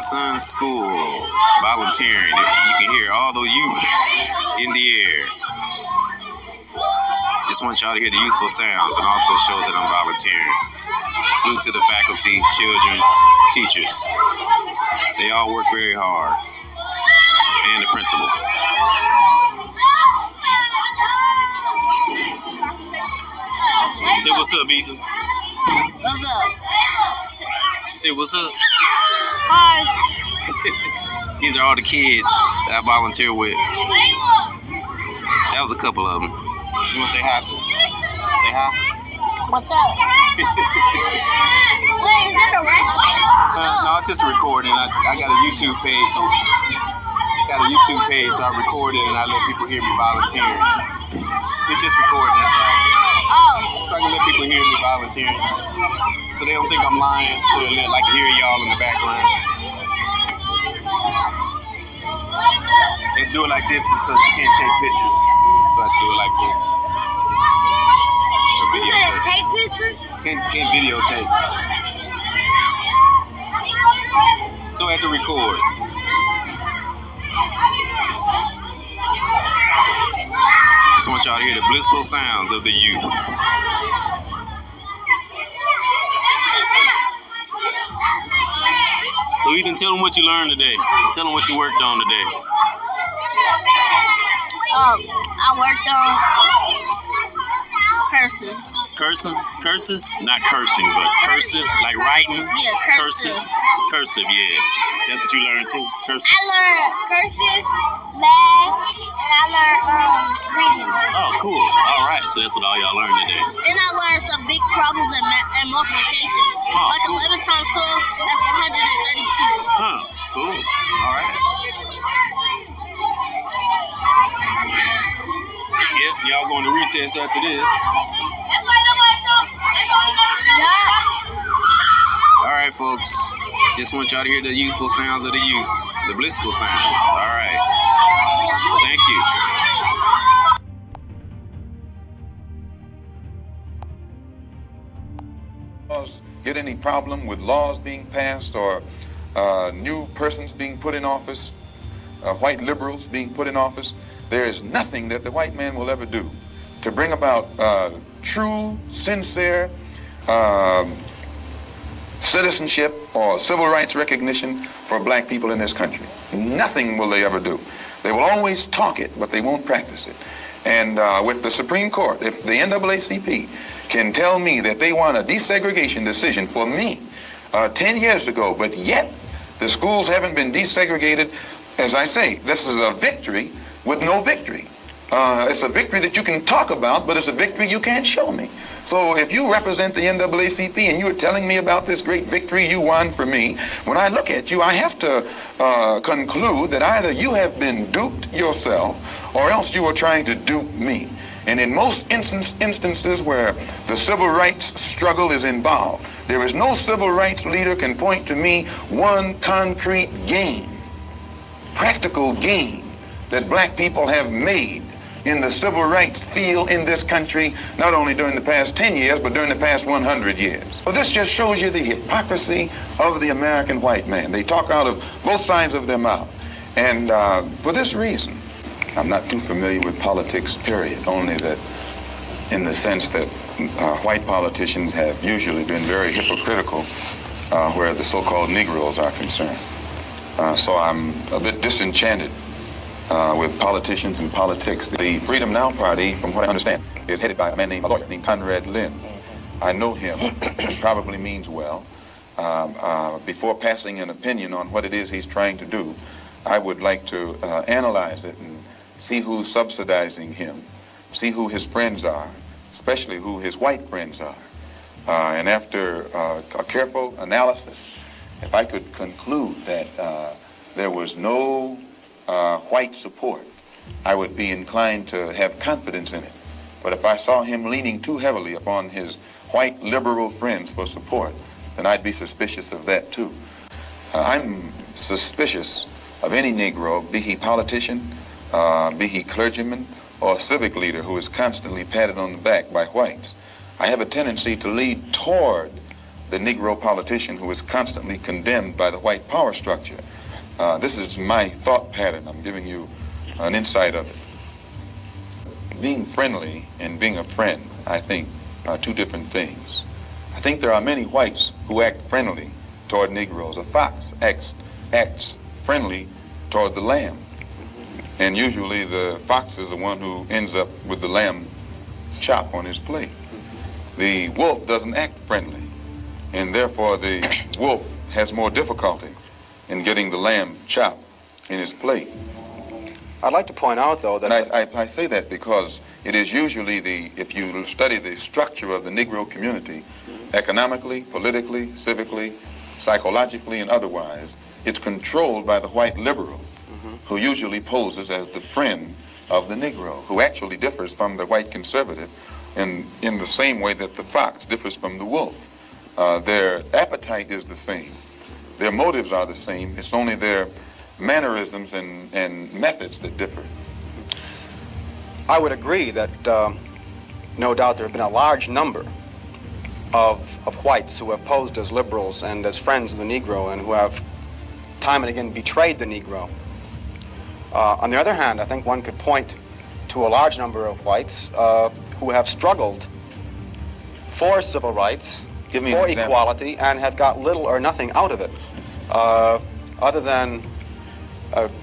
son's school, volunteering. You can hear all the youth in the air. Just want y'all to hear the youthful sounds and also show that I'm volunteering. Salute to the faculty, children, teachers. They all work very hard. And the principal. Say what's up, Ethan. What's up? Say what's up. Hi. These are all the kids that I volunteer with. That was a couple of them. You want to say hi to them? Say hi. What's up? Wait, is that a record? No, it's just a recording. I got a YouTube page. So I record it and I let people hear me volunteering. So it's just recording, that's all. Oh. So I can let people hear me volunteering. So they don't think I'm lying. So they like hear y'all in the background. They do it like this is because you can't take pictures. So I do it like this. You can't take pictures? Can't videotape. So I have to record. Just want y'all to hear the blissful sounds of the youth. So Ethan, tell them what you learned today. Tell them what you worked on today. I worked on cursing. Cursing? Curses? Not cursing, but cursive, like writing? Yeah, cursive. Cursive, yeah. That's what you learned too? Cursive? I learned cursive, math, and I learned reading. Oh, cool. All right. So that's what all y'all learned today. Then I learned some big problems and multiplication. Oh, like cool. 11 times 12, that's 132. Huh. Cool. All right. Yep, y'all going to recess after this. All right, folks. Just want y'all to hear the youthful sounds of the youth. The blissful sounds. All right. Thank you. Get any problem with laws being passed or new persons being put in office, white liberals being put in office, there is nothing that the white man will ever do to bring about true, sincere citizenship or civil rights recognition for black people in this country. Nothing will they ever do. They will always talk it, but they won't practice it. And with the Supreme Court, if the NAACP can tell me that they want a desegregation decision for me 10 years ago, but yet the schools haven't been desegregated, as I say, this is a victory with no victory. It's a victory that you can talk about, but it's a victory you can't show me. So if you represent the NAACP and you're telling me about this great victory you won for me, when I look at you, I have to conclude that either you have been duped yourself or else you are trying to dupe me. And in most instances where the civil rights struggle is involved, there is no civil rights leader can point to me one concrete gain, practical gain that black people have made in the civil rights field in this country, not only during the past 10 years, but during the past 100 years. Well, this just shows you the hypocrisy of the American white man. They talk out of both sides of their mouth. And for this reason, I'm not too familiar with politics, period, only that in the sense that white politicians have usually been very hypocritical where the so-called Negroes are concerned. So I'm a bit disenchanted with politicians and politics. The Freedom Now Party, from what I understand, is headed by a man named Conrad Lynn. I know him. He probably means well. Before passing an opinion on what it is he's trying to do, I would like to analyze it and see who's subsidizing him, see who his friends are, especially who his white friends are. And after a careful analysis, if I could conclude that there was no white support, I would be inclined to have confidence in it. But if I saw him leaning too heavily upon his white liberal friends for support, then I'd be suspicious of that too. I'm suspicious of any Negro, be he politician, be he clergyman, or civic leader who is constantly patted on the back by whites. I have a tendency to lead toward the Negro politician who is constantly condemned by the white power structure. This is my thought pattern. I'm giving you an insight of it. Being friendly and being a friend, I think, are two different things. I think there are many whites who act friendly toward Negroes. A fox acts friendly toward the lamb. And usually the fox is the one who ends up with the lamb chop on his plate. The wolf doesn't act friendly, and therefore the wolf has more difficulty in getting the lamb chop in his plate. I'd like to point out, though, that I say that because it is usually if you study the structure of the Negro community, economically, politically, civically, psychologically, and otherwise, it's controlled by the white liberal, who usually poses as the friend of the Negro, who actually differs from the white conservative in the same way that the fox differs from the wolf. Their appetite is the same. Their motives are the same. It's only their mannerisms and methods that differ. I would agree that no doubt there have been a large number of whites who have posed as liberals and as friends of the Negro and who have time and again betrayed the Negro. On the other hand, I think one could point to a large number of whites who have struggled for civil rights, for equality, and have got little or nothing out of it, other than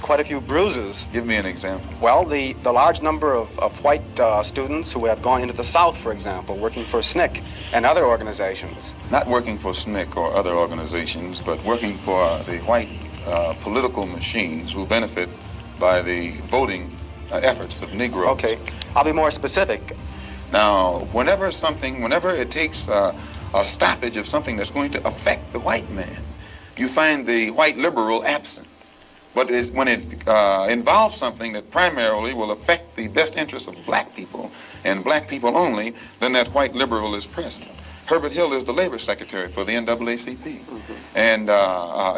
quite a few bruises. Give me an example. Well, the large number of white students who have gone into the South, for example, working for SNCC and other organizations. Not working for SNCC or other organizations, but working for the white political machines who benefit by the voting efforts of Negroes. Okay, I'll be more specific. Now, whenever it takes a stoppage of something that's going to affect the white man, you find the white liberal absent. But when it involves something that primarily will affect the best interests of black people and black people only, then that white liberal is present. Herbert Hill is the labor secretary for the NAACP. And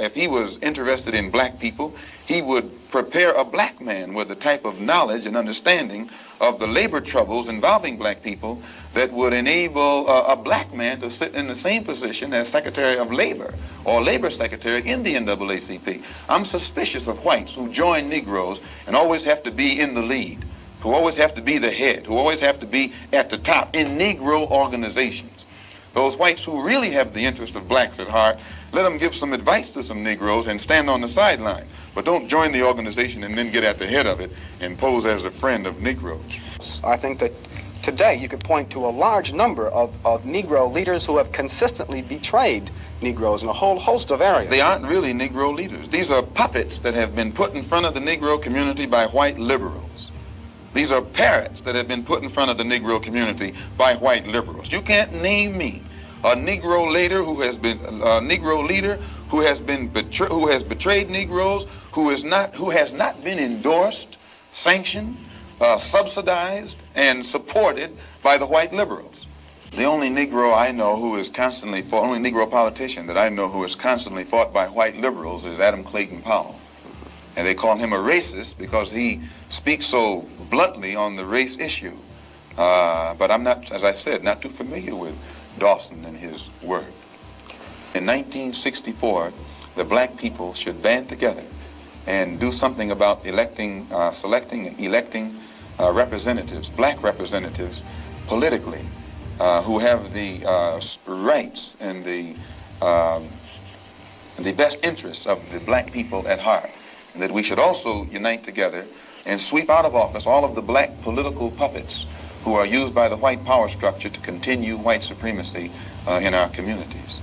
if he was interested in black people, he would prepare a black man with the type of knowledge and understanding of the labor troubles involving black people that would enable a black man to sit in the same position as Secretary of Labor or Labor Secretary in the NAACP. I'm suspicious of whites who join Negroes and always have to be in the lead, who always have to be the head, who always have to be at the top in Negro organizations. Those whites who really have the interest of blacks at heart, let them give some advice to some Negroes and stand on the sideline. But don't join the organization and then get at the head of it and pose as a friend of Negroes. I think that today you could point to a large number of Negro leaders who have consistently betrayed Negroes in a whole host of areas. They aren't really Negro leaders. These are puppets that have been put in front of the Negro community by white liberals. These are parrots that have been put in front of the Negro community by white liberals. You can't name me a Negro leader who has been betrayed Negroes, who has not been endorsed, sanctioned, subsidized, and supported by the white liberals. The only Negro I know who is constantly fought, only Negro politician that I know who is constantly fought by white liberals is Adam Clayton Powell. And they call him a racist because he speaks so bluntly on the race issue. But I'm not, as I said, not too familiar with Dawson and his work. In 1964, the black people should band together and do something about electing representatives, black representatives, politically, who have the rights and the best interests of the black people at heart. And that we should also unite together and sweep out of office all of the black political puppets who are used by the white power structure to continue white supremacy in our communities.